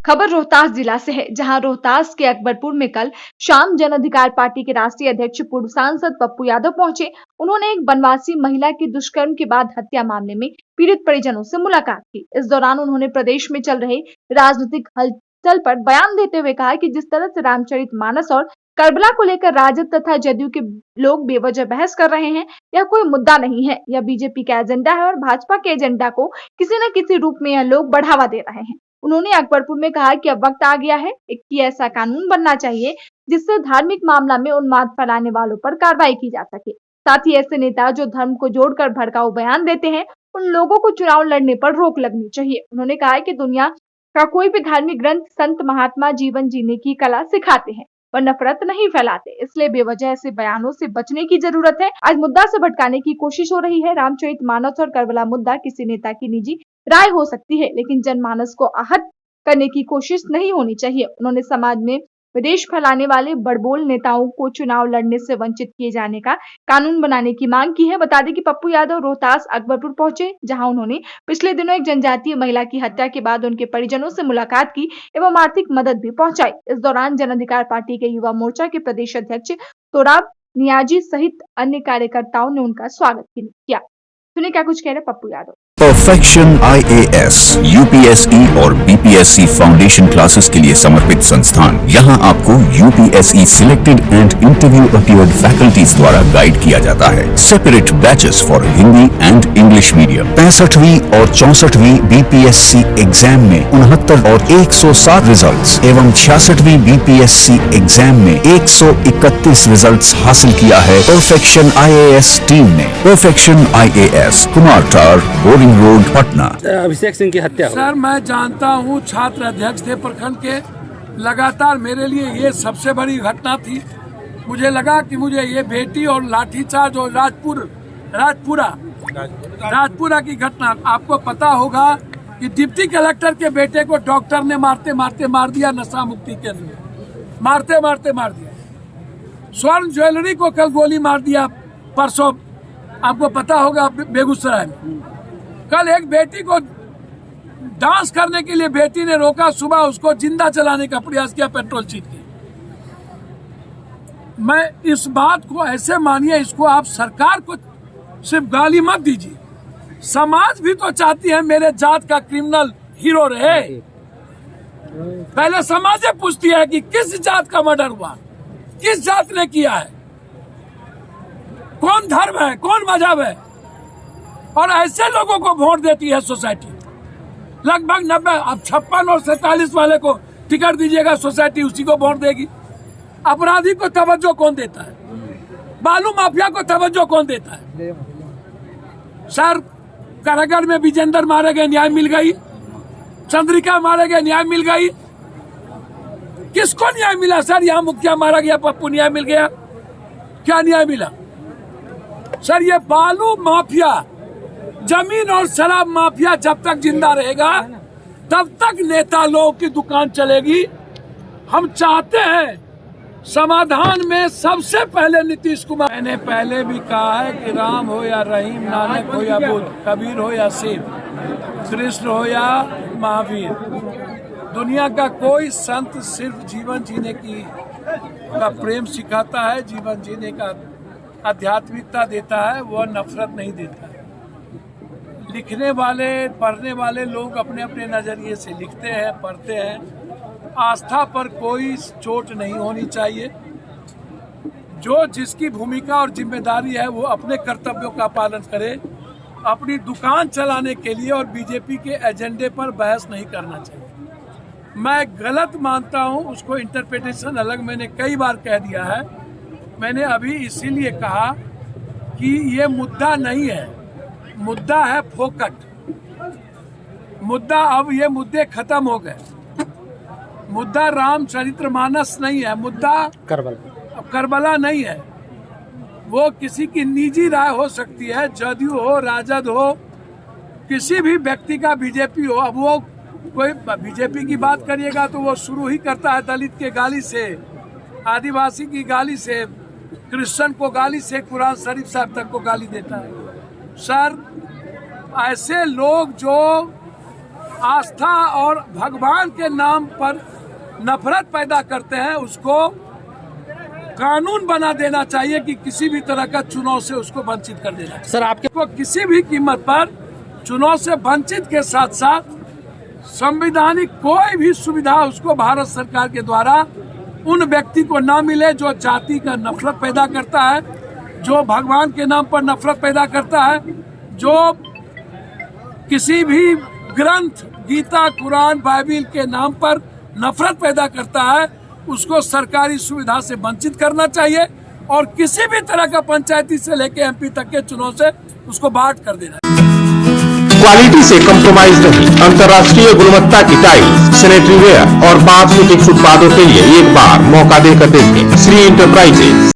खबर रोहतास जिला से है, जहां रोहतास के अकबरपुर में कल शाम जन अधिकार पार्टी के राष्ट्रीय अध्यक्ष पूर्व सांसद पप्पू यादव पहुंचे। उन्होंने एक वनवासी महिला की दुष्कर्म के बाद हत्या मामले में पीड़ित परिजनों से मुलाकात की। इस दौरान उन्होंने प्रदेश में चल रहे राजनीतिक हलचल पर बयान देते हुए कहा कि जिस तरह से रामचरितमानस और करबला को लेकर राजद तथा जदयू के लोग बेवजह बहस कर रहे हैं, यह कोई मुद्दा नहीं है। यह बीजेपी का एजेंडा है और भाजपा के एजेंडा को किसी न किसी रूप में यह लोग बढ़ावा दे रहे हैं। उन्होंने अकबरपुर में कहा कि अब वक्त आ गया है कि ऐसा कानून बनना चाहिए जिससे धार्मिक मामला में उन्माद फैलाने वालों पर कार्रवाई की जा सके। साथ ही ऐसे नेता जो धर्म को जोड़कर भड़काऊ बयान देते हैं, उन लोगों को चुनाव लड़ने पर रोक लगनी चाहिए। उन्होंने कहा कि दुनिया का कोई भी धार्मिक ग्रंथ संत महात्मा जीवन जीने की कला सिखाते हैं, वह नफरत नहीं फैलाते, इसलिए बेवजह ऐसे बयानों से बचने की जरूरत है। आज मुद्दा से भटकाने की कोशिश हो रही है। रामचरितमानस और करबला मुद्दा किसी नेता की निजी राय हो सकती है, लेकिन जनमानस को आहत करने की कोशिश नहीं होनी चाहिए। उन्होंने समाज में विद्वेष फैलाने वाले बड़बोल नेताओं को चुनाव लड़ने से वंचित किए जाने का कानून बनाने की मांग की है। बता दें कि पप्पू यादव रोहतास अकबरपुर पहुंचे, जहां उन्होंने पिछले दिनों एक जनजातीय महिला की हत्या के बाद उनके परिजनों से मुलाकात की एवं आर्थिक मदद भी पहुंचाई। इस दौरान जन अधिकार पार्टी के युवा मोर्चा के प्रदेश अध्यक्ष तोराब नियाजी सहित अन्य कार्यकर्ताओं ने उनका स्वागत किया। सुनिए क्या कुछ कह रहे Pappu Yadav. Perfection IAS, UPSE और BPSC फाउंडेशन क्लासेस के लिए समर्पित संस्थान। यहाँ आपको UPSE selected and interview appeared faculties द्वारा गाइड किया जाता है। Separate batches for Hindi and English medium. 65वीं और 64वीं BPSC एग्जाम में 69 और 107 रिजल्ट्स एवं 66वीं BPSC एग्जाम में 131 रिजल्ट्स हासिल किया है परफेक्शन IAS टीम ने। परफेक्शन IAS, कुमार टार, बोरिंग रोड, पटना। अभिषेक सिंह की हत्या हो। सर, मैं जानता हूँ छात्र अध्यक्ष थे प्रखंड के। लगातार मेरे लिए ये सबसे बड़ी घटना थी। मुझे लगा कि मुझे ये बेटी और लाठीचार्ज और राजपुरा की घटना, आपको पता होगा कि डिप्टी कलेक्टर के बेटे को डॉक्टर ने मारते मारते मार दिया नशा मुक्ति के लिए, मारते मारते मार दिया। स्वर्ण ज्वेलरी को कल गोली मार दिया परसों, आपको पता होगा बेगूसराय में। कल एक बेटी को डांस करने के लिए बेटी ने रोका, सुबह उसको जिंदा जलाने का प्रयास किया पेट्रोल छींट के। मैं इस बात को ऐसे मानिए, इसको आप सरकार को सिर्फ गाली मत दीजिए, समाज भी तो चाहती है मेरे जात का क्रिमिनल हीरो रहे। पहले समाज पूछती है कि किस जात का मर्डर हुआ, किस जात ने किया है, कौन धर्म है, कौन मजहब है, और ऐसे लोगों को वोट देती है सोसाइटी। लगभग 90, अब 56 और 47 वाले को टिकट दीजिएगा, सोसाइटी उसी को वोट देगी। अपराधी को तवज्जो कौन देता है, बालू माफिया को तवज्जो कौन देता है। सर, कारागार में विजेंदर मारे गए, न्याय मिल गई। चंद्रिका मारे गए, न्याय मिल गई। किसको न्याय मिला सर? यहाँ मुखिया मारा गया, पप्पू, न्याय मिल गया। क्या न्याय मिला सर? ये बालू माफिया, जमीन और शराब माफिया जब तक जिंदा रहेगा तब तक नेता लोगों की दुकान चलेगी। हम चाहते हैं समाधान में सबसे पहले नीतीश कुमार। मैंने पहले भी कहा है कि राम हो या रहीम, नानक हो या बुद्ध, कबीर हो या शिव, कृष्ण हो या महावीर, दुनिया का कोई संत सिर्फ जीवन जीने का प्रेम सिखाता है, जीवन जीने का आध्यात्मिकता देता है, वह नफरत नहीं देता है। लिखने वाले, पढ़ने वाले लोग अपने अपने नजरिए से लिखते हैं, पढ़ते हैं। आस्था पर कोई चोट नहीं होनी चाहिए। जो जिसकी भूमिका और जिम्मेदारी है वो अपने कर्तव्यों का पालन करे। अपनी दुकान चलाने के लिए और बीजेपी के एजेंडे पर बहस नहीं करना चाहिए। मैं गलत मानता हूं, उसको इंटरप्रिटेशन अलग मैंने कई बार कह दिया है। मैंने अभी इसीलिए कहा कि ये मुद्दा नहीं है, मुद्दा है फोकट मुद्दा। अब ये मुद्दे खत्म हो गए। मुद्दा रामचरितमानस नहीं है, मुद्दा करबला नहीं है। वो किसी की निजी राय हो सकती है, जदयू हो, राजद हो, किसी भी व्यक्ति का, बीजेपी हो। अब वो कोई बीजेपी की बात करिएगा तो वो शुरू ही करता है दलित के गाली से, आदिवासी की गाली से, क्रिश्चियन को गाली से, कुरान शरीफ साहब तक को गाली देता है। सर, ऐसे लोग जो आस्था और भगवान के नाम पर नफरत पैदा करते हैं, उसको कानून बना देना चाहिए कि किसी भी तरह का चुनाव से उसको वंचित कर देना। सर आपके को किसी भी कीमत पर चुनाव से वंचित के साथ साथ संवैधानिक कोई भी सुविधा उसको भारत सरकार के द्वारा उन व्यक्ति को ना मिले जो जाति का नफरत पैदा करता है, जो भगवान के नाम पर नफरत पैदा करता है, जो किसी भी ग्रंथ गीता कुरान बाइबिल के नाम पर नफरत पैदा करता है, उसको सरकारी सुविधा से वंचित करना चाहिए और किसी भी तरह का पंचायती से लेकर एमपी तक के चुनाव से उसको बाहर कर देना। क्वालिटी से कम्प्रोमाइज नहीं, अंतर्राष्ट्रीय गुणवत्ता की टाइल्स, सैनिटरी वेयर और बाथरूम उत्पादों के लिए एक बार मौका देकर देखें। श्री इंटरप्राइजेज,